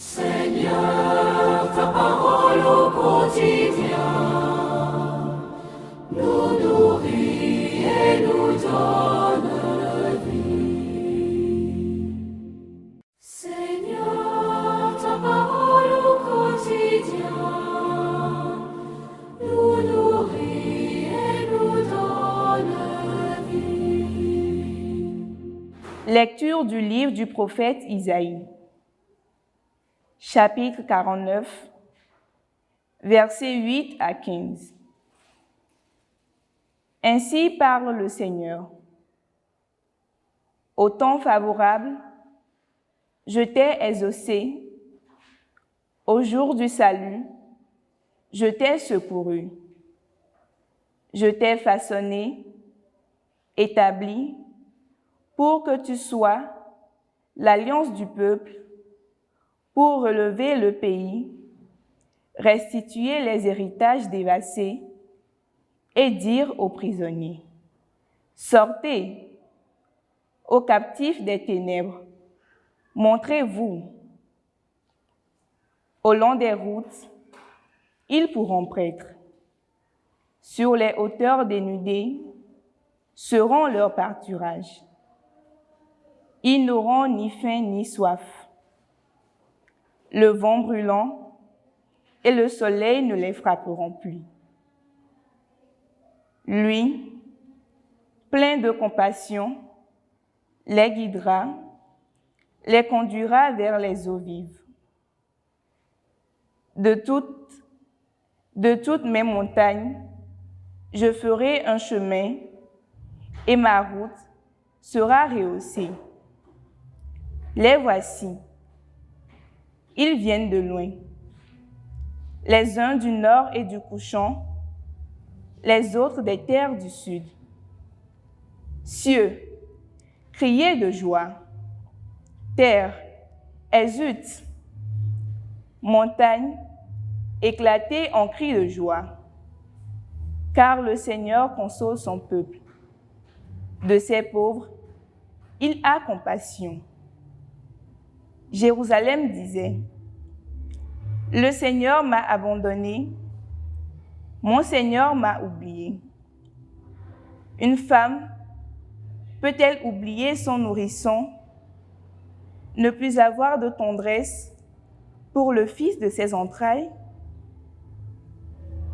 Seigneur, ta parole au quotidien nous nourrit et nous donne vie. Seigneur, ta parole au quotidien nous nourrit et nous donne vie. Lecture du livre du prophète Isaïe. Chapitre 49, versets 8 à 15. Ainsi parle le Seigneur. Au temps favorable, je t'ai exaucé. Au jour du salut, je t'ai secouru. Je t'ai façonné, établi, pour que tu sois l'alliance du peuple, pour relever le pays, restituer les héritages dévastés et dire aux prisonniers, sortez, aux captifs des ténèbres, montrez-vous. Au long des routes, ils pourront paître. Sur les hauteurs dénudées seront leurs pâturages. Ils n'auront ni faim ni soif. Le vent brûlant et le soleil ne les frapperont plus. Lui, plein de compassion, les guidera, les conduira vers les eaux vives. De toutes mes montagnes, je ferai un chemin et ma route sera rehaussée. Les voici. Ils viennent de loin, les uns du nord et du couchant, les autres des terres du sud. Cieux, criez de joie. Terre, exulte. Montagne, éclatez en cris de joie. Car le Seigneur console son peuple. De ses pauvres, il a compassion. Jérusalem disait, « Le Seigneur m'a abandonné, mon Seigneur m'a oublié. » Une femme peut-elle oublier son nourrisson, ne plus avoir de tendresse pour le fils de ses entrailles?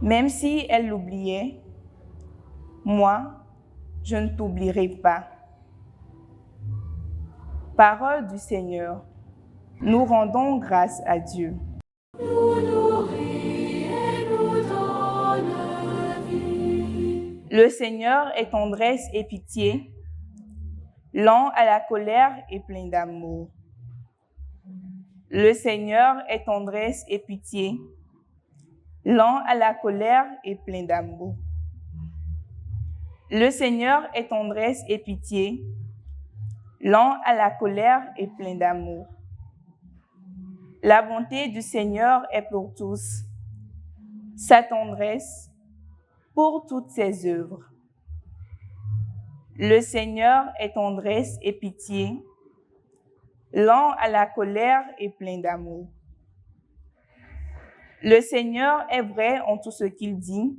Même si elle l'oubliait, moi, je ne t'oublierai pas. Parole du Seigneur. Nous rendons grâce à Dieu. Nous nourrit et nous donne vie. Le Seigneur est tendresse et pitié, lent à la colère et plein d'amour. Le Seigneur est tendresse et pitié, lent à la colère et plein d'amour. Le Seigneur est tendresse et pitié, lent à la colère et plein d'amour. La bonté du Seigneur est pour tous, sa tendresse pour toutes ses œuvres. Le Seigneur est tendresse et pitié, lent à la colère et plein d'amour. Le Seigneur est vrai en tout ce qu'il dit,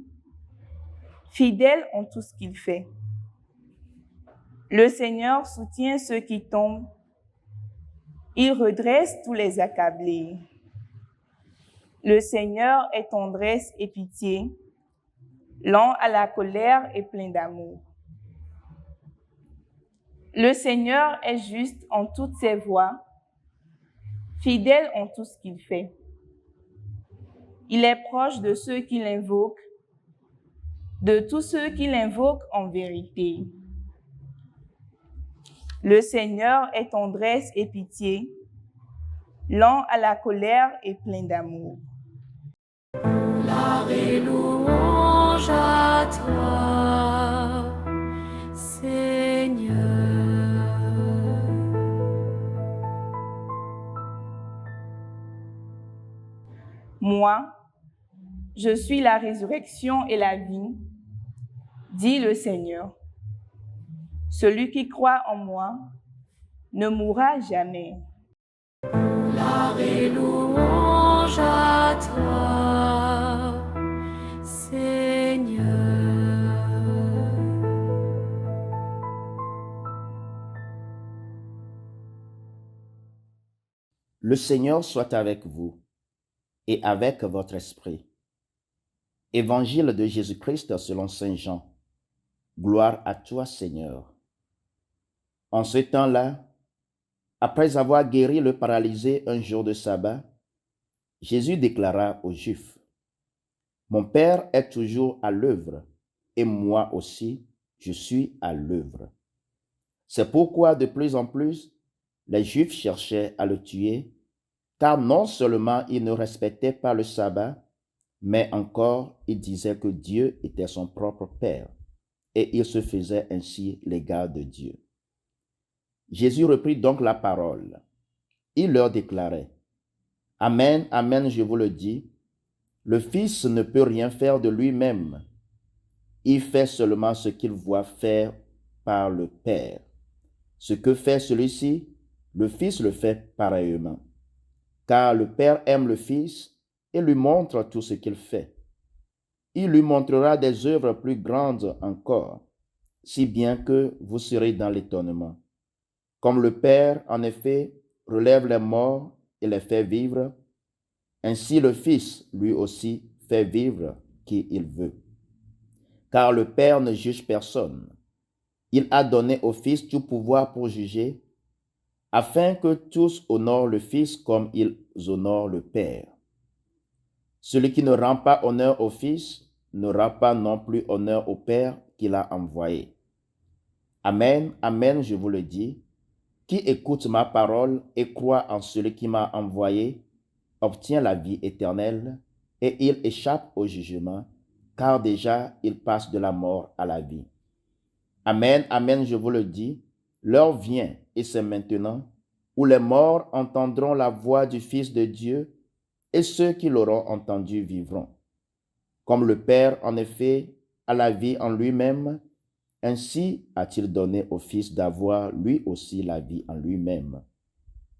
fidèle en tout ce qu'il fait. Le Seigneur soutient ceux qui tombent, il redresse tous les accablés. Le Seigneur est tendresse et pitié, lent à la colère et plein d'amour. Le Seigneur est juste en toutes ses voies, fidèle en tout ce qu'il fait. Il est proche de ceux qui l'invoquent, de tous ceux qui l'invoquent en vérité. Le Seigneur est tendresse et pitié, lent à la colère et plein d'amour. Gloire et louange à toi, Seigneur. Moi, je suis la résurrection et la vie, dit le Seigneur. Celui qui croit en moi ne mourra jamais. Gloire et louange Le Seigneur soit avec vous et avec votre esprit. Évangile de Jésus-Christ selon Saint Jean. Gloire à toi, Seigneur. En ce temps-là, après avoir guéri le paralysé un jour de sabbat, Jésus déclara aux Juifs, « Mon Père est toujours à l'œuvre, et moi aussi, je suis à l'œuvre. » C'est pourquoi de plus en plus, les Juifs cherchaient à le tuer, car non seulement il ne respectait pas le sabbat, mais encore il disait que Dieu était son propre Père, et il se faisait ainsi l'égal de Dieu. Jésus reprit donc la parole. Il leur déclarait, « Amen, amen, je vous le dis, le Fils ne peut rien faire de lui-même. Il fait seulement ce qu'il voit faire par le Père. Ce que fait celui-ci, le Fils le fait pareillement. Car le Père aime le Fils et lui montre tout ce qu'il fait. Il lui montrera des œuvres plus grandes encore, si bien que vous serez dans l'étonnement. Comme le Père, en effet, relève les morts et les fait vivre, ainsi le Fils, lui aussi, fait vivre qui il veut. Car le Père ne juge personne. Il a donné au Fils tout pouvoir pour juger, afin que tous honorent le Fils comme ils honorent le Père. Celui qui ne rend pas honneur au Fils ne rend pas non plus honneur au Père qui l'a envoyé. Amen, amen, je vous le dis, qui écoute ma parole et croit en celui qui m'a envoyé, obtient la vie éternelle, et il échappe au jugement, car déjà il passe de la mort à la vie. Amen, amen, je vous le dis, l'heure vient, et c'est maintenant, où les morts entendront la voix du Fils de Dieu, et ceux qui l'auront entendu vivront. Comme le Père, en effet, a la vie en lui-même, ainsi a-t-il donné au Fils d'avoir lui aussi la vie en lui-même.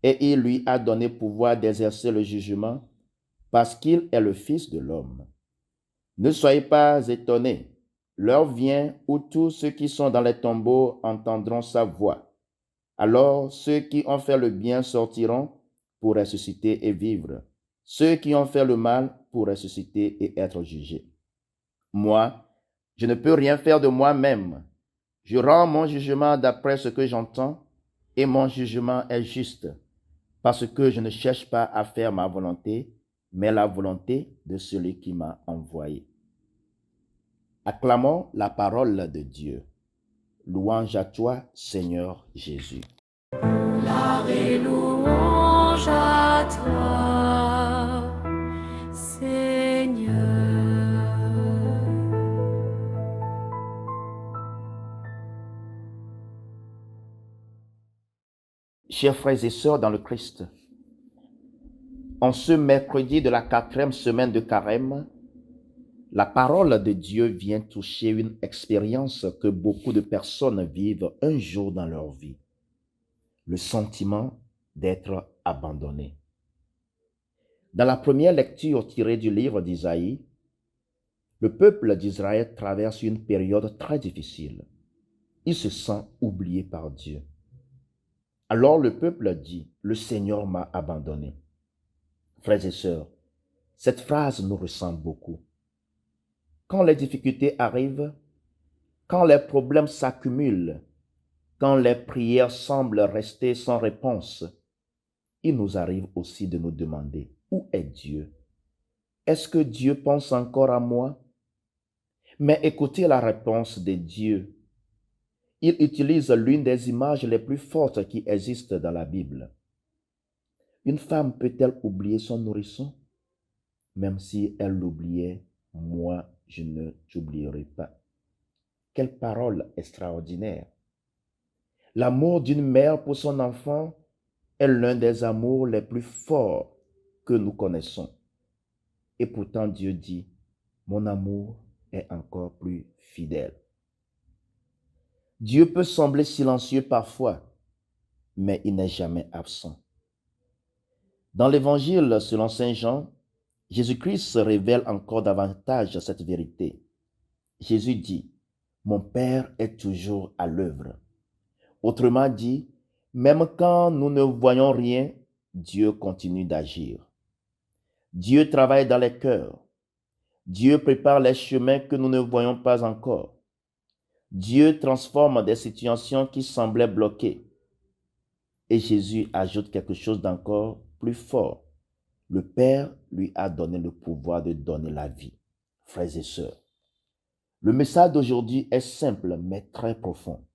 Et il lui a donné pouvoir d'exercer le jugement, parce qu'il est le Fils de l'homme. Ne soyez pas étonnés, l'heure vient où tous ceux qui sont dans les tombeaux entendront sa voix. Alors ceux qui ont fait le bien sortiront pour ressusciter et vivre. Ceux qui ont fait le mal pour ressusciter et être jugés. Moi, je ne peux rien faire de moi-même. Je rends mon jugement d'après ce que j'entends, et mon jugement est juste, parce que je ne cherche pas à faire ma volonté, mais la volonté de celui qui m'a envoyé. Acclamons la parole de Dieu. Louange à toi, Seigneur Jésus. Gloire et louange à toi, Seigneur. Chers frères et sœurs dans le Christ, en ce mercredi de la 4e semaine de Carême, la parole de Dieu vient toucher une expérience que beaucoup de personnes vivent un jour dans leur vie. Le sentiment d'être abandonné. Dans la première lecture tirée du livre d'Isaïe, le peuple d'Israël traverse une période très difficile. Il se sent oublié par Dieu. Alors le peuple dit, « Le Seigneur m'a abandonné ». Frères et sœurs, cette phrase nous ressemble beaucoup. Quand les difficultés arrivent, quand les problèmes s'accumulent, quand les prières semblent rester sans réponse, il nous arrive aussi de nous demander, où est Dieu? Est-ce que Dieu pense encore à moi? Mais écoutez la réponse de Dieu. Il utilise l'une des images les plus fortes qui existent dans la Bible. Une femme peut-elle oublier son nourrisson? Même si elle l'oubliait, moi, je ne t'oublierai pas. Quelle parole extraordinaire! L'amour d'une mère pour son enfant est l'un des amours les plus forts que nous connaissons. Et pourtant Dieu dit, mon amour est encore plus fidèle. Dieu peut sembler silencieux parfois, mais il n'est jamais absent. Dans l'évangile selon Saint Jean, Jésus-Christ révèle encore davantage cette vérité. Jésus dit, mon Père est toujours à l'œuvre. Autrement dit, même quand nous ne voyons rien, Dieu continue d'agir. Dieu travaille dans les cœurs. Dieu prépare les chemins que nous ne voyons pas encore. Dieu transforme des situations qui semblaient bloquées. Et Jésus ajoute quelque chose d'encore plus fort. Le Père lui a donné le pouvoir de donner la vie. Frères et sœurs, le message d'aujourd'hui est simple mais très profond.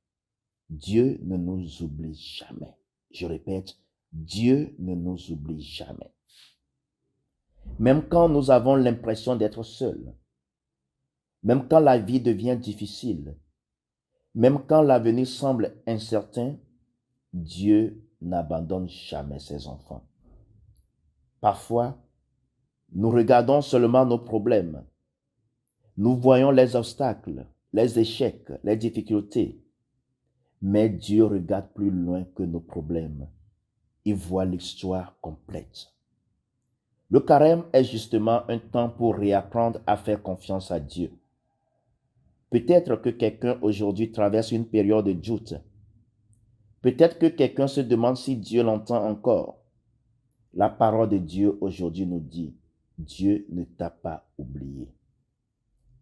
Dieu ne nous oublie jamais. Je répète, Dieu ne nous oublie jamais. Même quand nous avons l'impression d'être seuls, même quand la vie devient difficile, même quand l'avenir semble incertain, Dieu n'abandonne jamais ses enfants. Parfois, nous regardons seulement nos problèmes. Nous voyons les obstacles, les échecs, les difficultés. Mais Dieu regarde plus loin que nos problèmes. Il voit l'histoire complète. Le carême est justement un temps pour réapprendre à faire confiance à Dieu. Peut-être que quelqu'un aujourd'hui traverse une période de doute. Peut-être que quelqu'un se demande si Dieu l'entend encore. La parole de Dieu aujourd'hui nous dit, Dieu ne t'a pas oublié.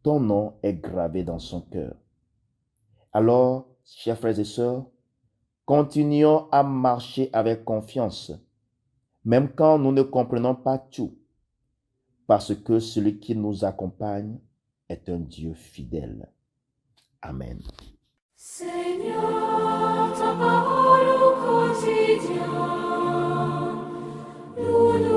Ton nom est gravé dans son cœur. Alors, chers frères et sœurs, continuons à marcher avec confiance, même quand nous ne comprenons pas tout, parce que celui qui nous accompagne est un Dieu fidèle. Amen. Seigneur, ta parole au quotidien, nous